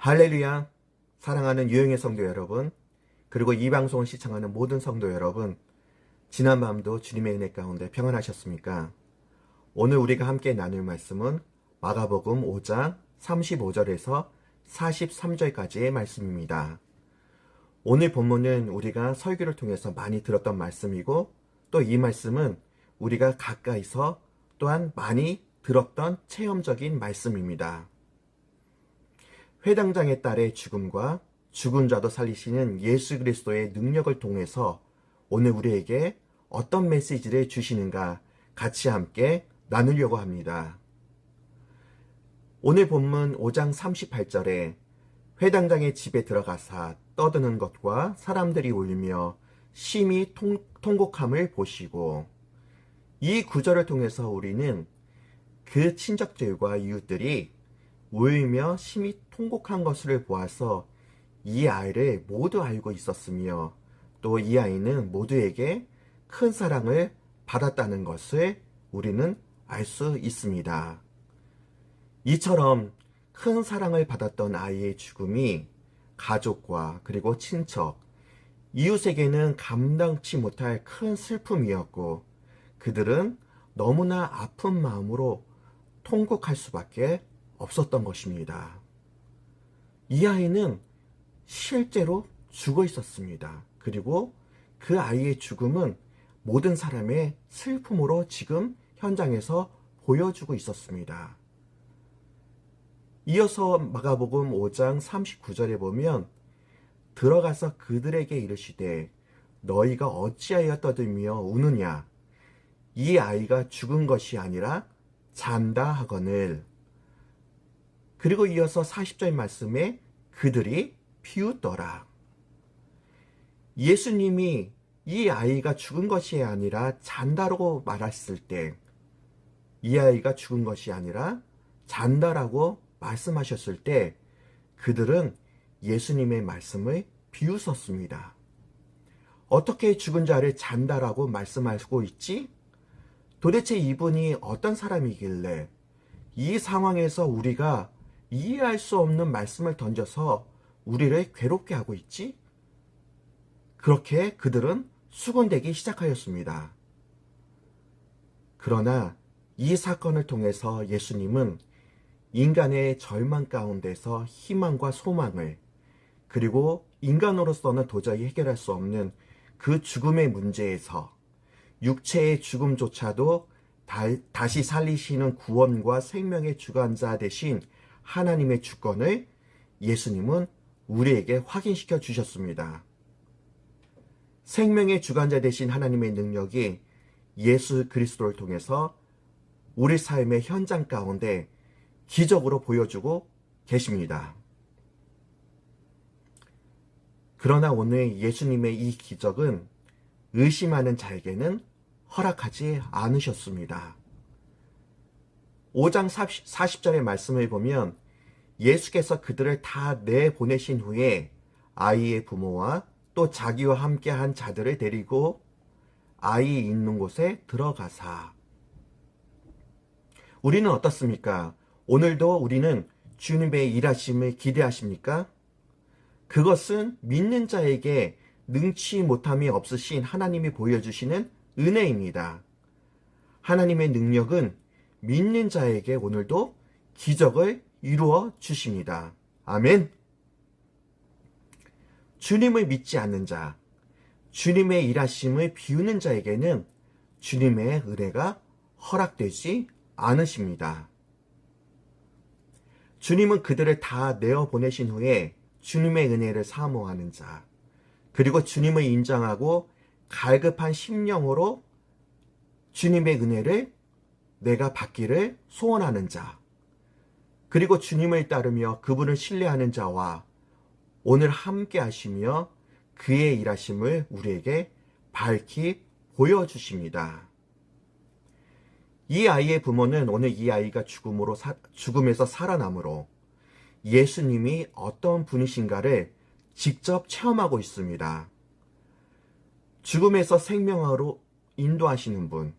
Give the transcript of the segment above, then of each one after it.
할렐루야! 사랑하는 유영의 성도 여러분, 그리고 이 방송을 시청하는 모든 성도 여러분, 지난 밤도 주님의 은혜 가운데 평안하셨습니까? 오늘 우리가 함께 나눌 말씀은 마가복음 5장 35절에서 43절까지의 말씀입니다. 오늘 본문은 우리가 설교를 통해서 많이 들었던 말씀이고, 또 이 말씀은 우리가 가까이서 또한 많이 들었던 체험적인 말씀입니다. 회당장의 딸의 죽음과 죽은 자도 살리시는 예수 그리스도의 능력을 통해서 오늘 우리에게 어떤 메시지를 주시는가 같이 함께 나누려고 합니다. 오늘 본문 5장 38절에 회당장의 집에 들어가사 떠드는 것과 사람들이 울며 심히 통곡함을 보시고, 이 구절을 통해서 우리는 그 친척들과 이웃들이 울며 심히 통곡한 것을 보아서 이 아이를 모두 알고 있었으며, 또 이 아이는 모두에게 큰 사랑을 받았다는 것을 우리는 알 수 있습니다. 이처럼 큰 사랑을 받았던 아이의 죽음이 가족과 그리고 친척, 이웃에게는 감당치 못할 큰 슬픔이었고, 그들은 너무나 아픈 마음으로 통곡할 수밖에 없었던 것입니다. 이 아이는 실제로 죽어 있었습니다. 그리고 그 아이의 죽음은 모든 사람의 슬픔으로 지금 현장에서 보여주고 있었습니다. 이어서 마가복음 5장 39절에 보면 들어가서 그들에게 이르시되 너희가 어찌하여 떠들며 우느냐, 이 아이가 죽은 것이 아니라 잔다 하거늘. 그리고 이어서 40절 말씀에 그들이 비웃더라. 예수님이 이 아이가 죽은 것이 아니라 잔다라고 말했을 때, 이 아이가 죽은 것이 아니라 잔다라고 말씀하셨을 때 그들은 예수님의 말씀을 비웃었습니다. 어떻게 죽은 자를 잔다라고 말씀하고 있지? 도대체 이분이 어떤 사람이길래 이 상황에서 우리가 이해할 수 없는 말씀을 던져서 우리를 괴롭게 하고 있지? 그렇게 그들은 수군대기 시작하였습니다. 그러나 이 사건을 통해서 예수님은 인간의 절망 가운데서 희망과 소망을, 그리고 인간으로서는 도저히 해결할 수 없는 그 죽음의 문제에서 육체의 죽음조차도 다시 살리시는 구원과 생명의 주관자 되신 하나님의 주권을 예수님은 우리에게 확인시켜 주셨습니다. 생명의 주관자 되신 하나님의 능력이 예수 그리스도를 통해서 우리 삶의 현장 가운데 기적으로 보여주고 계십니다. 그러나 오늘 예수님의 이 기적은 의심하는 자에게는 허락하지 않으셨습니다. 5장 40절의 말씀을 보면 예수께서 그들을 다 내보내신 후에 아이의 부모와 또 자기와 함께한 자들을 데리고 아이 있는 곳에 들어가사. 우리는 어떻습니까? 오늘도 우리는 주님의 일하심을 기대하십니까? 그것은 믿는 자에게 능치 못함이 없으신 하나님이 보여주시는 은혜입니다. 하나님의 능력은 믿는 자에게 오늘도 기적을 이루어 주십니다. 아멘. 주님을 믿지 않는 자, 주님의 일하심을 비우는 자에게는 주님의 은혜가 허락되지 않으십니다. 주님은 그들을 다 내어보내신 후에 주님의 은혜를 사모하는 자, 그리고 주님을 인정하고 갈급한 심령으로 주님의 은혜를 내가 받기를 소원하는 자, 그리고 주님을 따르며 그분을 신뢰하는 자와 오늘 함께 하시며 그의 일하심을 우리에게 밝히 보여주십니다. 이 아이의 부모는 오늘 이 아이가 죽음에서 살아남으로 예수님이 어떤 분이신가를 직접 체험하고 있습니다. 죽음에서 생명으로 인도하시는 분,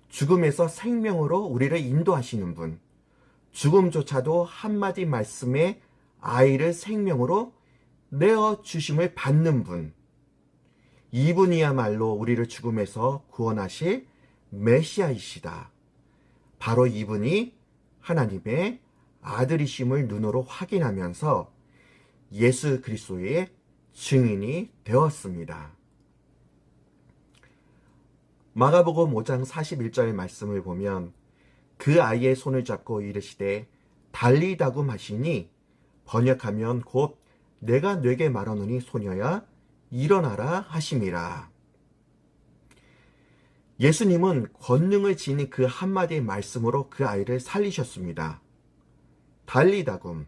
죽음에서 생명으로 우리를 인도하시는 분, 죽음조차도 한마디 말씀에 아이를 생명으로 내어 주심을 받는 분, 이분이야말로 우리를 죽음에서 구원하실 메시아이시다. 바로 이분이 하나님의 아들이심을 눈으로 확인하면서 예수 그리스도의 증인이 되었습니다. 마가복음 5장 41절 말씀을 보면 그 아이의 손을 잡고 이르시되 달리다굼 하시니 번역하면 곧 내가 네게 말하노니 소녀야 일어나라 하심이라. 예수님은 권능을 지닌 그 한마디의 말씀으로 그 아이를 살리셨습니다. 달리다굼,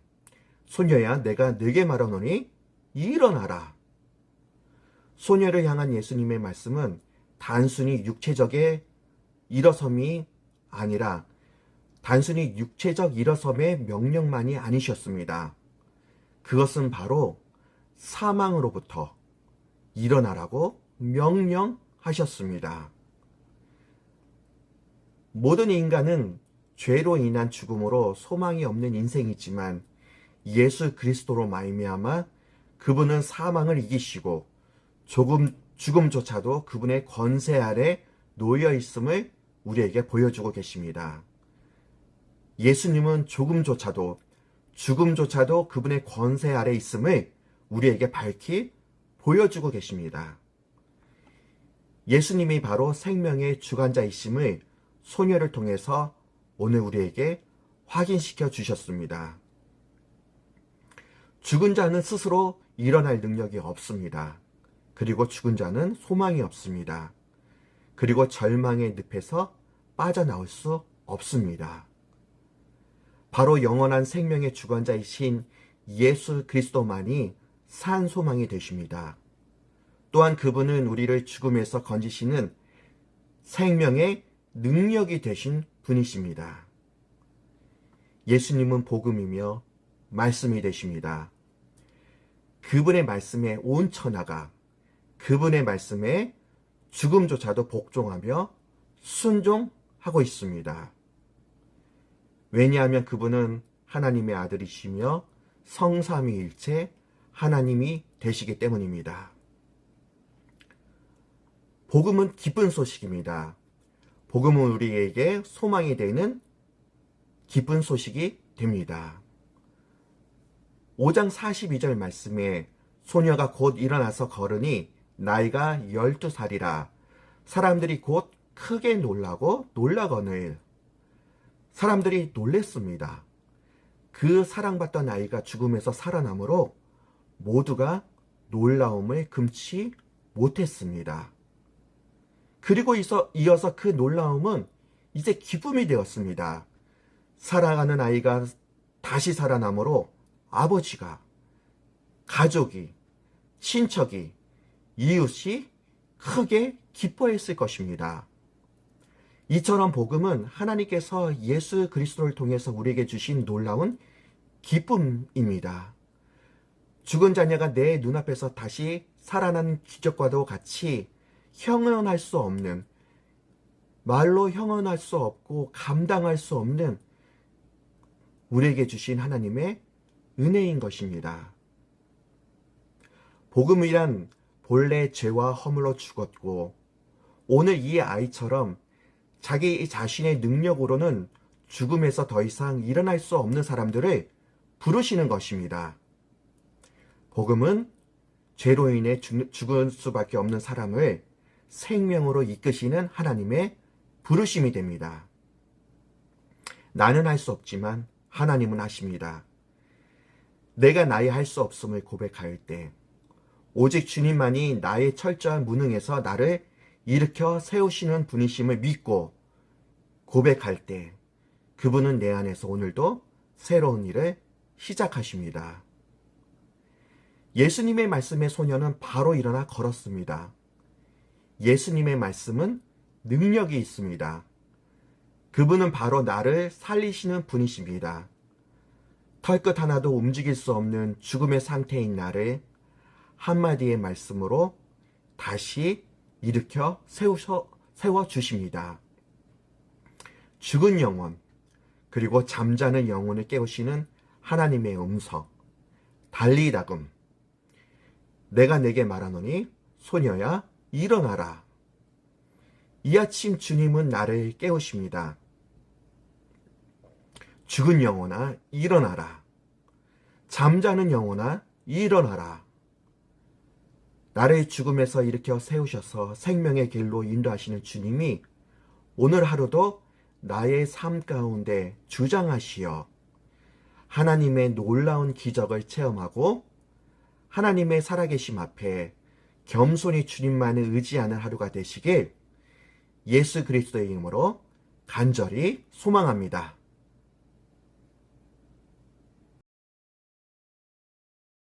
소녀야 내가 네게 말하노니 일어나라. 소녀를 향한 예수님의 말씀은 단순히 육체적의 일어섬이 아니라 단순히 육체적 일어섬의 명령만이 아니셨습니다. 그것은 바로 사망으로부터 일어나라고 명령하셨습니다. 모든 인간은 죄로 인한 죽음으로 소망이 없는 인생이지만 예수 그리스도로 말미암아 그분은 사망을 이기시고 죽음조차도 그분의 권세 아래 놓여 있음을 우리에게 보여주고 계십니다. 예수님은 죽음조차도 그분의 권세 아래 있음을 우리에게 밝히 보여주고 계십니다. 예수님이 바로 생명의 주관자이심을 소녀를 통해서 오늘 우리에게 확인시켜 주셨습니다. 죽은 자는 스스로 일어날 능력이 없습니다. 그리고 죽은 자는 소망이 없습니다. 그리고 절망의 늪에서 빠져나올 수 없습니다. 바로 영원한 생명의 주관자이신 예수 그리스도만이 산 소망이 되십니다. 또한 그분은 우리를 죽음에서 건지시는 생명의 능력이 되신 분이십니다. 예수님은 복음이며 말씀이 되십니다. 그분의 말씀에 온 천하가 그분의 말씀에 죽음조차도 복종하며 순종하고 있습니다. 왜냐하면 그분은 하나님의 아들이시며 성삼위일체 하나님이 되시기 때문입니다. 복음은 기쁜 소식입니다. 복음은 우리에게 소망이 되는 기쁜 소식이 됩니다. 5장 42절 말씀에 소녀가 곧 일어나서 걸으니 나이가 12살이라 사람들이 곧 크게 놀라거늘 사람들이 놀랬습니다. 그 사랑받던 아이가 죽음에서 살아남으로 모두가 놀라움을 금치 못했습니다. 그리고 이어서 그 놀라움은 이제 기쁨이 되었습니다. 살아가는 아이가 다시 살아남으로 아버지가, 가족이, 친척이, 이웃이 크게 기뻐했을 것입니다. 이처럼 복음은 하나님께서 예수 그리스도를 통해서 우리에게 주신 놀라운 기쁨입니다. 죽은 자녀가 내 눈앞에서 다시 살아난 기적과도 같이 형언할 수 없는, 말로 형언할 수 없고 감당할 수 없는 우리에게 주신 하나님의 은혜인 것입니다. 복음이란 본래 죄와 허물로 죽었고 오늘 이 아이처럼 자기 자신의 능력으로는 죽음에서 더 이상 일어날 수 없는 사람들을 부르시는 것입니다. 복음은 죄로 인해 죽을 수밖에 없는 사람을 생명으로 이끄시는 하나님의 부르심이 됩니다. 나는 할 수 없지만 하나님은 하십니다. 내가 나의 할 수 없음을 고백할 때 오직 주님만이 나의 철저한 무능에서 나를 일으켜 세우시는 분이심을 믿고 고백할 때 그분은 내 안에서 오늘도 새로운 일을 시작하십니다. 예수님의 말씀에 소녀는 바로 일어나 걸었습니다. 예수님의 말씀은 능력이 있습니다. 그분은 바로 나를 살리시는 분이십니다. 털끝 하나도 움직일 수 없는 죽음의 상태인 나를 한마디의 말씀으로 다시 일으켜 세워주십니다. 죽은 영혼, 그리고 잠자는 영혼을 깨우시는 하나님의 음성, 발리다금 내가 내게 말하노니 소녀야 일어나라. 이 아침 주님은 나를 깨우십니다. 죽은 영혼아 일어나라. 잠자는 영혼아 일어나라. 나를 죽음에서 일으켜 세우셔서 생명의 길로 인도하시는 주님이 오늘 하루도 나의 삶 가운데 주장하시어 하나님의 놀라운 기적을 체험하고 하나님의 살아계심 앞에 겸손히 주님만을 의지하는 하루가 되시길 예수 그리스도의 이름으로 간절히 소망합니다.